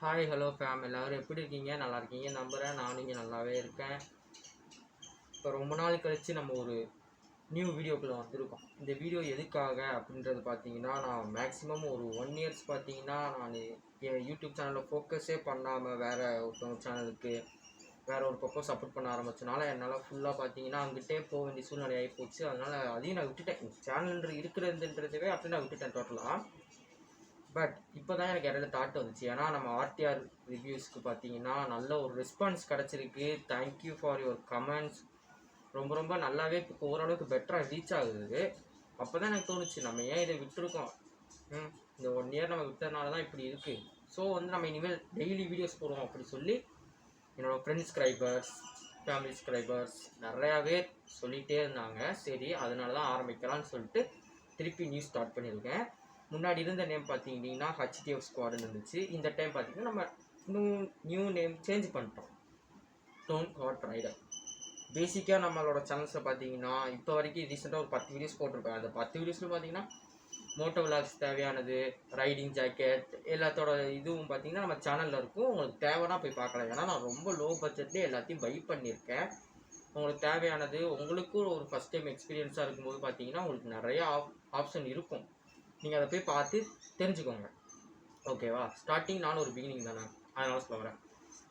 Hi hello fame எல்லோரும் எப்படி இருக்கீங்க? நல்லா இருக்கீங்க நம்புகிறேன். நானும் இங்கே நல்லாவே இருக்கேன். இப்போ ரொம்ப நாள் கழித்து நம்ம ஒரு நியூ வீடியோக்குள்ளே வந்திருக்கோம். இந்த வீடியோ எதுக்காக அப்படின்றது பார்த்தீங்கன்னா, நான் மேக்ஸிமம் ஒரு 1 இயர்ஸ் பார்த்தீங்கன்னா நான் என் யூடியூப் சேனலில் ஃபோக்கஸே பண்ணாமல் வேறு ஒருத்தவங்க சேனலுக்கு வேறு ஒரு பக்கம் சப்போர்ட் பண்ண ஆரம்பிச்சனால என்னால் ஃபுல்லாக பார்த்தீங்கன்னா அங்கிட்டே போக வேண்டிய சூழ்நிலை ஆகி போச்சு. அதனால் அதையும் நான் விட்டுட்டேன். சேனல் இருக்கிறதுன்றதவே அப்படி நான் விட்டுட்டேன் டோட்டலாக. பட் இப்போ தான் எனக்கு இடையில தாட் வந்துச்சு. ஏன்னா நம்ம ஆர்டிஆர் ரிவ்யூஸ்க்கு பார்த்தீங்கன்னா நல்ல ஒரு ரெஸ்பான்ஸ் கிடச்சிருக்கு. Thank you for your comments. ரொம்ப ரொம்ப நல்லாவே இப்போ ஓரளவுக்கு பெட்டராக ரீச் ஆகுது. அப்போ தான் எனக்கு தோணுச்சு, நம்ம ஏன் இதை விட்டுருக்கோம், இந்த 1 இயர் நம்ம விட்டதுனால தான் இப்படி இருக்குது. ஸோ நம்ம இனிமேல் டெய்லி வீடியோஸ் போடுவோம் அப்படி சொல்லி என்னோடய ஃப்ரெண்ட்ஸ் ஸ்க்ரைபர்ஸ், ஃபேமிலி ஸ்க்ரைபர்ஸ் நிறையாவே சொல்லிகிட்டே இருந்தாங்க. சரி, அதனால தான் ஆரம்பிக்கலான்னு சொல்லிட்டு திருப்பி நியூஸ் ஸ்டார்ட் பண்ணியிருக்கேன். முன்னாடி இருந்த நேம் பார்த்தீங்கன்னா ஹச்டிஎஃப் ஸ்குவாடுன்னு இருந்துச்சு. இந்த டைம் பார்த்தீங்கன்னா நம்ம நியூ நேம் சேஞ்ச் பண்ணிட்டோம், டோன் ஹாட் ரைடர். பேசிக்காக நம்மளோட சேனல்ஸில் பார்த்தீங்கன்னா இப்போ வரைக்கும் ரீசெண்டாக ஒரு 10 வீடியோஸ் போட்டிருப்பேன். அந்த 10 வீடியோஸில் பார்த்தீங்கன்னா மோட்டோ விளாக்ஸ் தேவையானது, ரைடிங் ஜாக்கெட் எல்லாத்தோட இதுவும் பார்த்தீங்கன்னா நம்ம சேனலில் இருக்கும். உங்களுக்கு தேவைன்னா போய் பார்க்கலாம். ஏன்னா நான் ரொம்ப லோ பட்ஜெட்லேயே எல்லாத்தையும் பை பண்ணியிருக்கேன். உங்களுக்கு தேவையானது, உங்களுக்கும் ஒரு ஃபஸ்ட் டைம் எக்ஸ்பீரியன்ஸாக இருக்கும்போது பார்த்தீங்கன்னா உங்களுக்கு நிறையா ஆப்ஷன் இருக்கும். நீங்கள் அதை போய் பார்த்து தெரிஞ்சுக்கோங்க, ஓகேவா? ஸ்டார்டிங் நானும் ஒரு பிகினிங் தானே, அதனால சொல்கிறேன்.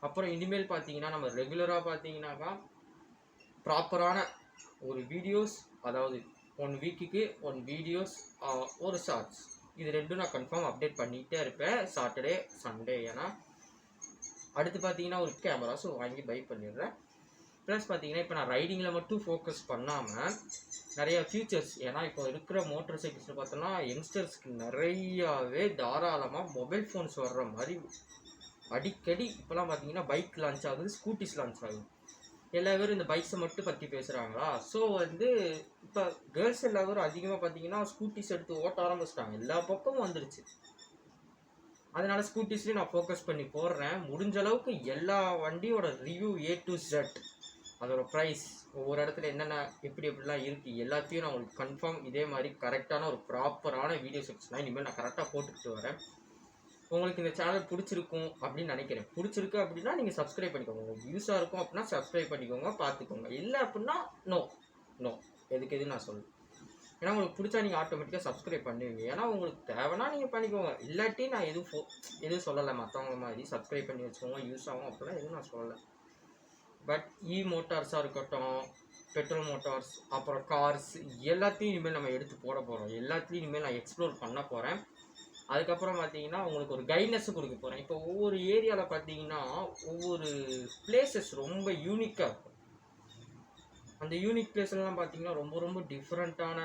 அப்புறம் இனிமேல் பார்த்தீங்கன்னா நம்ம ரெகுலராக பார்த்தீங்கன்னாக்கா ப்ராப்பரான ஒரு வீடியோஸ், அதாவது 1 வீக்குக்கு 1 வீடியோஸ், ஒரு ஷார்ட்ஸ், இது ரெண்டும் நான் கன்ஃபார்ம் அப்டேட் பண்ணிகிட்டே இருப்பேன் சாட்டர்டே சண்டே. ஏன்னா அடுத்து பார்த்தீங்கன்னா ஒரு கேமராஸும் வாங்கி பை பண்ணிடுறேன். ப்ளஸ் பார்த்தீங்கன்னா இப்போ நான் ரைடிங்கில் மட்டும் ஃபோக்கஸ் பண்ணாமல் நிறைய ஃபியூச்சர்ஸ், ஏன்னா இப்போ இருக்கிற மோட்டர் சைக்கிள்ஸில் பார்த்தோன்னா யங்ஸ்டர்ஸ்க்கு நிறையாவே தாராளமாக மொபைல் ஃபோன்ஸ் வர்ற மாதிரி அடிக்கடி இப்போலாம் பார்த்தீங்கன்னா பைக் லான்ச் ஆகுது, ஸ்கூட்டிஸ் லான்ச் ஆகுது. எல்லா பேரும் இந்த பைக்ஸை மட்டும் பற்றி பேசுகிறாங்களா? ஸோ இப்போ கேர்ள்ஸ் எல்லா பேரும் அதிகமாக பார்த்தீங்கன்னா ஸ்கூட்டிஸ் எடுத்து ஓட்ட ஆரம்பிச்சிட்டாங்க. எல்லா பக்கமும் வந்துடுச்சு. அதனால ஸ்கூட்டிஸ்லேயும் நான் ஃபோக்கஸ் பண்ணி போடுறேன். முடிஞ்ச அளவுக்கு எல்லா வண்டியோட ரிவ்யூ A to Z, அதோட ப்ரைஸ், ஒவ்வொரு இடத்துல என்னென்ன எப்படிலாம் இருக்குது எல்லாத்தையும் நான் உங்களுக்கு கன்ஃபார்ம் இதே மாதிரி கரெக்டான ஒரு ப்ராப்பரான வீடியோ செக்ஷனாக இனிமேல் நான் கரெக்டாக போட்டுக்கிட்டு வரேன். உங்களுக்கு இந்த சேனல் பிடிச்சிருக்கும் அப்படின்னு நினைக்கிறேன். பிடிச்சிருக்கு அப்படின்னா நீங்கள் சப்ஸ்கிரைப் பண்ணிக்கோங்க. உங்களுக்கு யூஸாக இருக்கும் அப்படின்னா சப்ஸ்கிரைப் பண்ணிக்கோங்க, பார்த்துக்கோங்க. இல்லை அப்படின்னா நோ எதுக்கு நான் சொல்லுவேன். ஏன்னா உங்களுக்கு பிடிச்சா நீங்கள் ஆட்டோமேட்டிக்காக சப்ஸ்கிரைப் பண்ணுவீங்க. ஏன்னா உங்களுக்கு தேவைன்னா நீங்கள் பண்ணிக்கோங்க. இல்லாட்டி நான் எதுவும் சொல்லலை. மற்றவங்க மாதிரி சப்ஸ்கிரைப் பண்ணி வச்சுக்கோங்க, யூஸ் ஆகும் அப்படிலாம் எதுவும் நான் சொல்லலை. பட் மோட்டார்ஸாக இருக்கட்டும், பெட்ரோல் மோட்டார்ஸ், அப்புறம் கார்ஸ், எல்லாத்தையும் இனிமேல் நம்ம எடுத்து போட போகிறோம். எல்லாத்தையும் இனிமேல் நான் எக்ஸ்ப்ளோர் பண்ண போகிறேன். அதுக்கப்புறம் பார்த்தீங்கன்னா உங்களுக்கு ஒரு கைட்னஸும் கொடுக்க போகிறேன். இப்போ ஒவ்வொரு ஏரியாவில் பார்த்தீங்கன்னா ஒவ்வொரு பிளேசஸ் ரொம்ப யூனிக்காக இருக்கும். அந்த யூனிக் பிளேஸ்லாம் பார்த்தீங்கன்னா ரொம்ப ரொம்ப டிஃப்ரெண்ட்டான,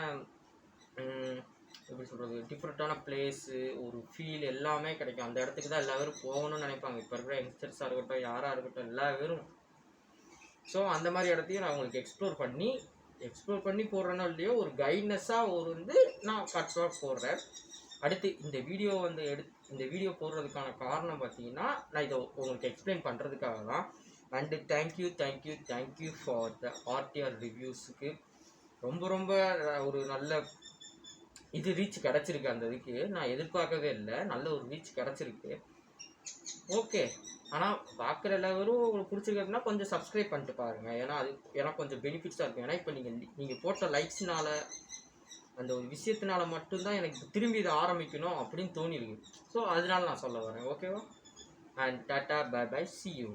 எப்படி சொல்கிறது, டிஃப்ரெண்ட்டான பிளேஸு, ஒரு ஃபீல் எல்லாமே கிடைக்கும். அந்த இடத்துக்கு தான் எல்லா பேரும் போகணும்னு நினைப்பாங்க. இப்போ இருக்கிற யங்ஸ்டர்ஸாக இருக்கட்டும், யாராக இருக்கட்டும், எல்லா பேரும். ஸோ அந்த மாதிரி இடத்தையும் நான் உங்களுக்கு எக்ஸ்ப்ளோர் பண்ணி போடுறேன்னா இல்லையோ, ஒரு கைட்னஸாக நான் கரெக்டாக போடுறேன். அடுத்து இந்த வீடியோ போடுறதுக்கான காரணம் பார்த்தீங்கன்னா நான் இதை உங்களுக்கு எக்ஸ்பிளைன் பண்ணுறதுக்காக தான். And thank you for the RTR ரிவ்யூஸுக்கு. ரொம்ப ரொம்ப ஒரு நல்ல ரீச் கிடச்சிருக்கு. அந்த இதுக்கு நான் எதிர்பார்க்கவே இல்லை. நல்ல ஒரு ரீச் கிடச்சிருக்கு. ஓகே, ஆனால் பார்க்குற எல்லாரும் உங்களுக்கு பிடிச்சிருக்கு அப்படின்னா கொஞ்சம் சப்ஸ்கிரைப் பண்ணிட்டு பாருங்கள். ஏன்னா கொஞ்சம் பெனிஃபிட்ஸாக இருக்கும். ஏன்னா இப்போ நீங்கள் போட்ட லைக்ஸ்னால, அந்த ஒரு விஷயத்தினால மட்டும்தான் எனக்கு திரும்பி இதை ஆரம்பிக்கணும் அப்படின்னு தோணிருக்கு. ஸோ அதனால நான் சொல்ல வரேன். ஓகேவா? And tata, bye bye, see you.